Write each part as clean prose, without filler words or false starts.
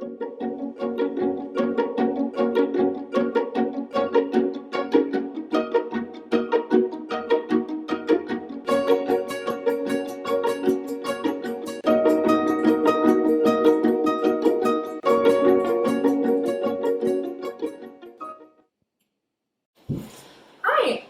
Hi,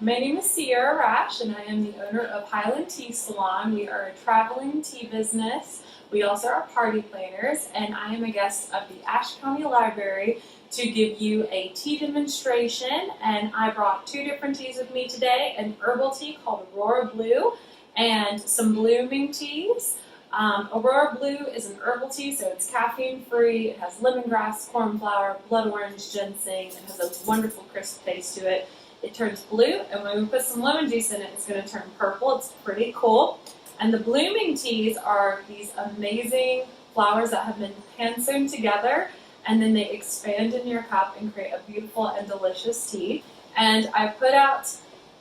my name is Ciara and I am the owner of Highland Tea Salon. We are a traveling tea business. We also are party planners, and I am a guest of the Ashe County Library to give you a tea demonstration. And I brought two different teas with me today, an herbal tea called Aurora Blue and some blooming teas. Aurora Blue is an herbal tea, so it's caffeine free. It has lemongrass, cornflower, blood orange, ginseng. It has a wonderful crisp taste to it. It turns blue, and when we put some lemon juice in it, it's going to turn purple. It's pretty cool. And the blooming teas are these amazing flowers that have been hand sewn together, and then they expand in your cup and create a beautiful and delicious tea. And I put out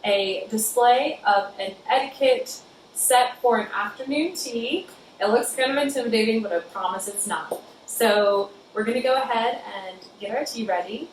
a display of an etiquette set for an afternoon tea. It looks kind of intimidating, but I promise it's not. So we're going to go ahead and get our tea ready.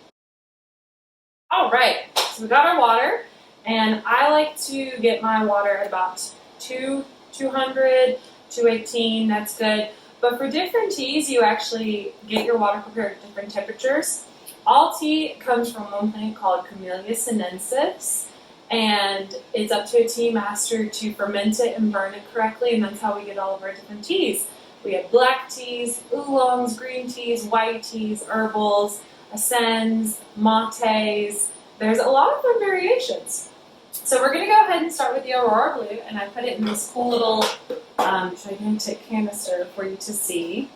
All right, so we got our water, and I like to get my water at about 200, 218, that's good. But for different teas, you actually get your water prepared at different temperatures. All tea comes from one plant called Camellia sinensis, and it's up to a tea master to ferment it and burn it correctly, and that's how we get all of our different teas. We have black teas, oolongs, green teas, white teas, herbals, ascends, mates. There's a lot of fun variations. So we're going to go ahead and start with the Aurora Blue, and I put it in this cool little gigantic canister for you to see.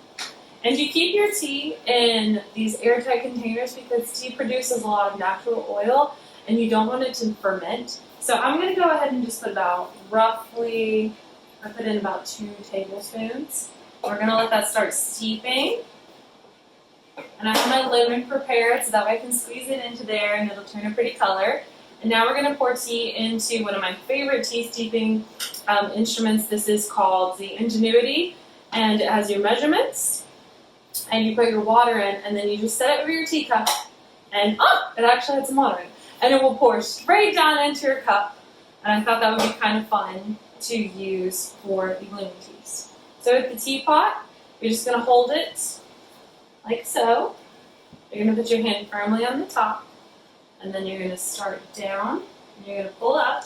And you keep your tea in these airtight containers because tea produces a lot of natural oil, and you don't want it to ferment. So I'm going to go ahead and just put about roughly, I put in about 2 tablespoons. We're going to let that start steeping. And I have my lemon prepared so that way I can squeeze it into there and it'll turn a pretty color. And now we're going to pour tea into one of my favorite tea steeping instruments. This is called the Ingenuity, and it has your measurements. And you put your water in, and then you just set it over your teacup, and it actually had some water in it. And it will pour straight down into your cup. And I thought that would be kind of fun to use for the blooming teas. So with the teapot, you're just going to hold it like so. You're going to put your hand firmly on the top, and then you're going to start down, and you're going to pull up.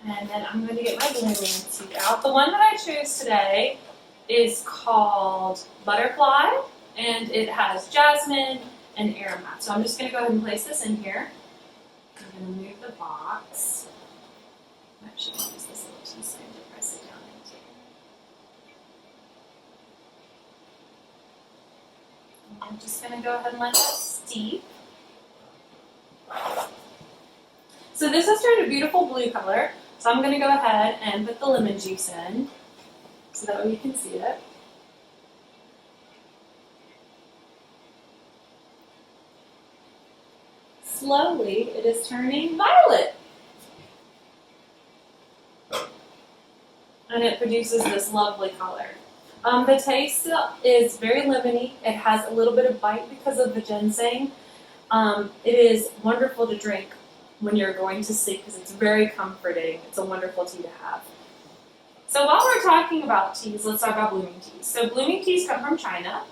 And then I'm going to get my blooming tea out. The one that I chose today is called Butterfly, and it has jasmine and aromat. So I'm just going to go ahead and place this in here. I'm going to move the box. I'm actually going to use this little tea spoon to press it down into. I'm just going to go ahead and let that steep. So this has turned a beautiful blue color. So I'm going to go ahead and put the lemon juice in so that way you can see it. Slowly, it is turning violet. And it produces this lovely color. The taste is very lemony. It has a little bit of bite because of the ginseng. It is wonderful to drink when you're going to sleep because it's very comforting. It's a wonderful tea to have. So while we're talking about teas, let's talk about blooming teas. So blooming teas come from China,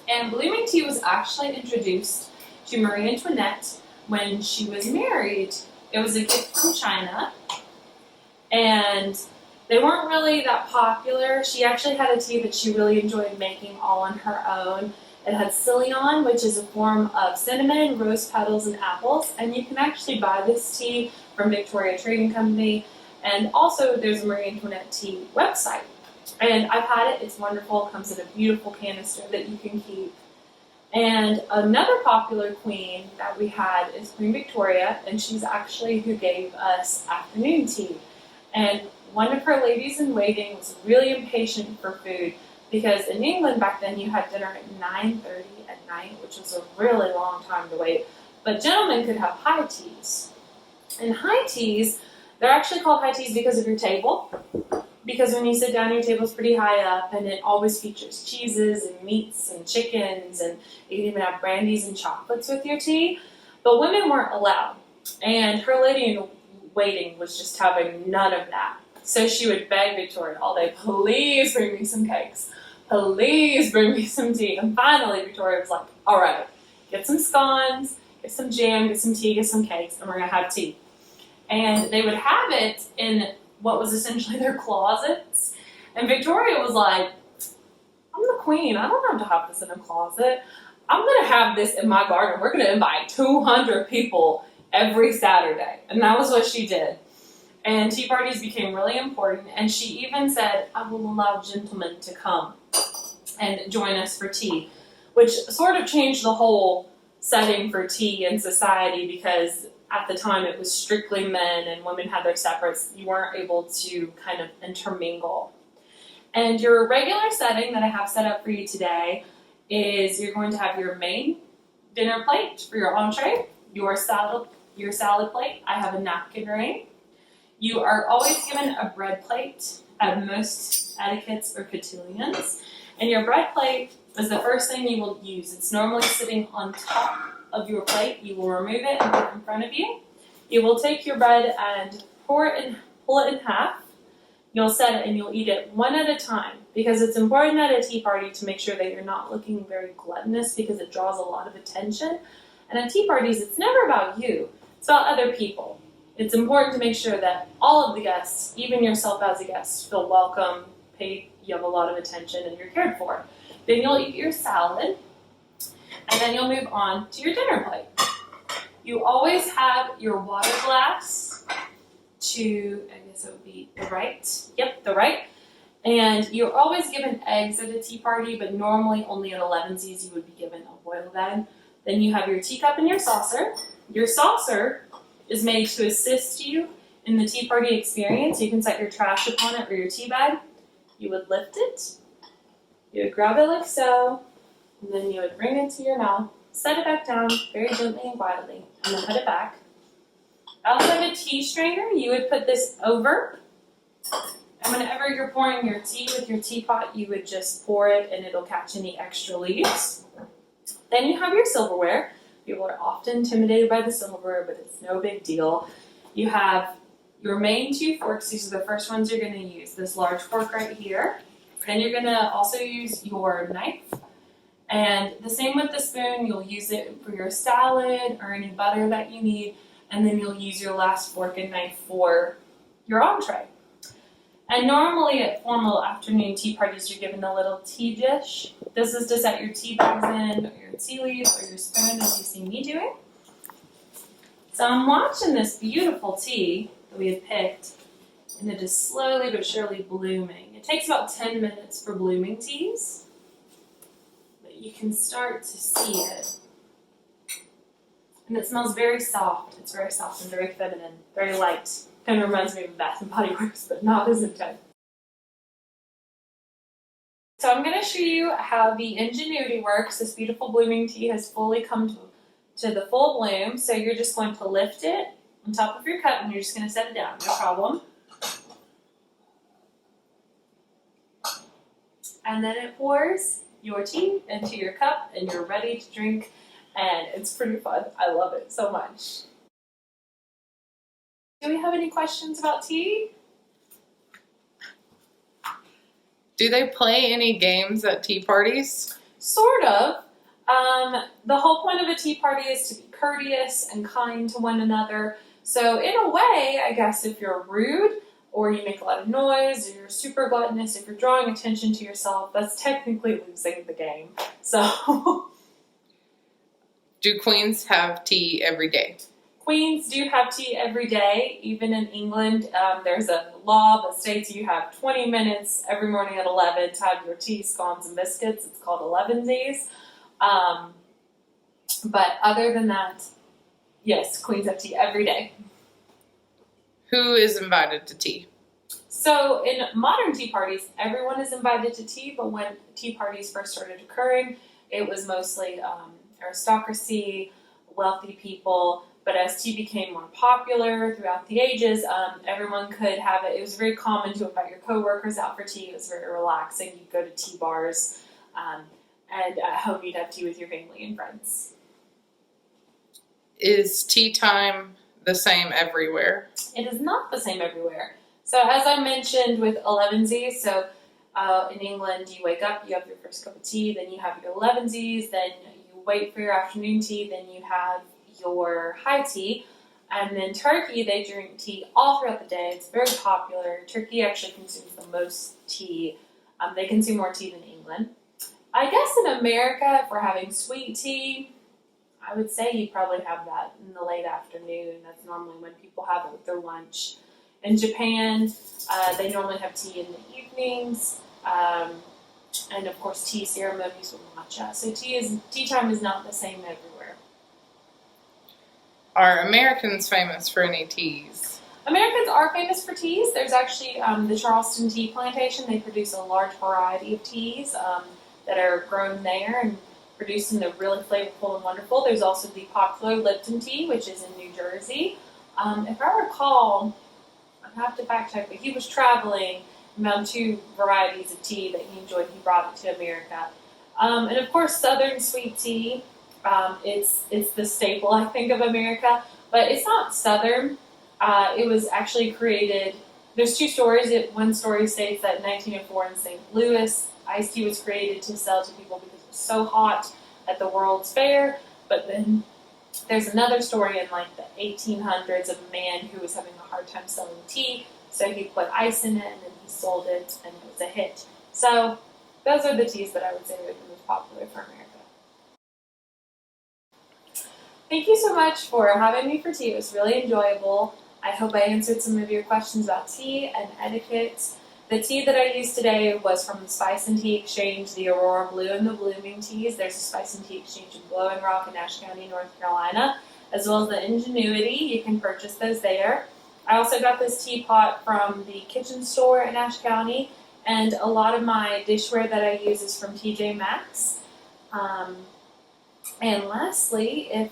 and blooming tea was actually introduced to Marie Antoinette when she was married. It was a gift from China, and they weren't really that popular. She actually had a tea that she really enjoyed making all on her own. It had Ceylon, which is a form of cinnamon, rose petals, and apples. And you can actually buy this tea from Victoria Trading Company. And also, there's a Marie Antoinette tea website. And I've had it. It's wonderful. It comes in a beautiful canister that you can keep. And another popular queen that we had is Queen Victoria. And she's actually who gave us afternoon tea. And one of her ladies-in-waiting was really impatient for food. Because in England back then you had dinner at 9:30 at night, which was a really long time to wait. But gentlemen could have high teas. And high teas, they're actually called high teas because of your table. Because when you sit down, your table's pretty high up, and it always features cheeses and meats and chickens, and you can even have brandies and chocolates with your tea. But women weren't allowed, and her lady in waiting was just having none of that. So she would beg Victoria all day, please bring me some cakes. Please bring me some tea. And finally, Victoria was like, all right, get some scones, get some jam, get some tea, get some cakes, and we're going to have tea. And they would have it in what was essentially their closets. And Victoria was like, I'm the queen. I don't have to have this in a closet. I'm going to have this in my garden. We're going to invite 200 people every Saturday. And that was what she did. And tea parties became really important. And she even said, I will allow gentlemen to come and join us for tea, which sort of changed the whole setting for tea in society, because at the time it was strictly men and women had their separates. You weren't able to kind of intermingle. And your regular setting that I have set up for you today is you're going to have your main dinner plate for your entree, your salad plate. I have a napkin ring. You are always given a bread plate at most etiquettes or cotillions. And your bread plate is the first thing you will use. It's normally sitting on top of your plate. You will remove it and put it in front of you. You will take your bread and pull it in half. You'll set it and you'll eat it one at a time, because it's important at a tea party to make sure that you're not looking very gluttonous, because it draws a lot of attention. And at tea parties, it's never about you. It's about other people. It's important to make sure that all of the guests, even yourself as a guest, feel welcome, paid, you have a lot of attention, and you're cared for. Then you'll eat your salad, and then you'll move on to your dinner plate. You always have your water glass to, I guess it would be the right. Yep, the right. And you're always given eggs at a tea party, but normally only at 11sies you would be given a boiled egg. Then you have your teacup and your saucer. Your saucer is made to assist you in the tea party experience. You can set your trash upon it or your tea bag. You would lift it. You would grab it like so, and then you would bring it to your mouth, set it back down very gently and quietly, and then put it back. Outside a tea strainer, you would put this over, and whenever you're pouring your tea with your teapot, you would just pour it and it'll catch any extra leaves. Then you have your silverware. People are often intimidated by the silverware, but it's no big deal. You have your main 2 forks. These are the first ones you're going to use. This large fork right here. Then you're going to also use your knife. And the same with the spoon. You'll use it for your salad or any butter that you need. And then you'll use your last fork and knife for your entree. And normally at formal afternoon tea parties, you're given a little tea dish. This is to set your tea bags in, or your tea leaves, or your spoon, as you see me doing. So I'm watching this beautiful tea that we had picked, and it is slowly but surely blooming. It takes about 10 minutes for blooming teas, but you can start to see it. And it smells very soft. It's very soft and very feminine, very light. Kind of reminds me of Bath and Body Works, but not as intense. So I'm going to show you how the ingenuity works. This beautiful blooming tea has fully come to the full bloom. So you're just going to lift it on top of your cup, and you're just going to set it down. No problem. And then it pours your tea into your cup, and you're ready to drink. And it's pretty fun. I love it so much. Do we have any questions about tea? Do they play any games at tea parties? Sort of. The whole point of a tea party is to be courteous and kind to one another. So in a way, I guess if you're rude or you make a lot of noise or you're super gluttonous, if you're drawing attention to yourself, that's technically losing the game. So Do queens have tea every day? Queens do have tea every day. Even in England, there's a law that states you have 20 minutes every morning at 11 to have your tea, scones, and biscuits. It's called 11sies. But other than that, yes, queens have tea every day. Who is invited to tea? So in modern tea parties, everyone is invited to tea, but when tea parties first started occurring, it was mostly aristocracy, wealthy people. But as tea became more popular throughout the ages, everyone could have it. It was very common to invite your coworkers out for tea. It was very relaxing. You'd go to tea bars, and at home you'd have tea with your family and friends. Is tea time the same everywhere? It is not the same everywhere. So as I mentioned with 11sies, so in England you wake up, you have your first cup of tea, then you have your 11sies, then you wait for your afternoon tea, then you have your high tea. And then Turkey, they drink tea all throughout the day. It's very popular. Turkey actually consumes the most tea. They consume more tea than England. I guess in America, if we're having sweet tea, I would say you probably have that in the late afternoon. That's normally when people have it with their lunch. In Japan, they normally have tea in the evenings, and of course tea ceremonies with matcha. So tea time is not the same everywhere. Are Americans famous for any teas? Americans are famous for teas. There's actually the Charleston Tea Plantation. They produce a large variety of teas that are grown there and produced and they're really flavorful and wonderful. There's also the popular Lipton tea, which is in New Jersey. If I recall, I have to fact check, but he was traveling and found 2 varieties of tea that he enjoyed. He brought it to America. And of course, Southern sweet tea. It's the staple, I think, of America, but it's not Southern. It was actually created. There's 2 stories. One story states that in 1904 in St. Louis, iced tea was created to sell to people because it was so hot at the World's Fair. But then there's another story in like the 1800s of a man who was having a hard time selling tea, so he put ice in it and then he sold it and it was a hit. So those are the teas that I would say are the most popular for America. Thank you so much for having me for tea. It was really enjoyable. I hope I answered some of your questions about tea and etiquette. The tea that I used today was from the Spice and Tea Exchange, the Aurora Blue and the Blooming teas. There's a Spice and Tea Exchange in Blowing Rock in Ashe County, North Carolina, as well as the Ingenuity. You can purchase those there. I also got this teapot from the Kitchen Store in Ashe County, and a lot of my dishware that I use is from TJ Maxx. And lastly,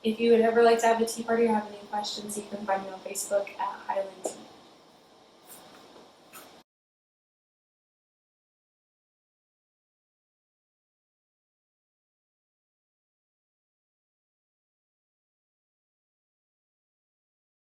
if you would ever like to have a tea party or have any questions, you can find me on Facebook at Highland Tea.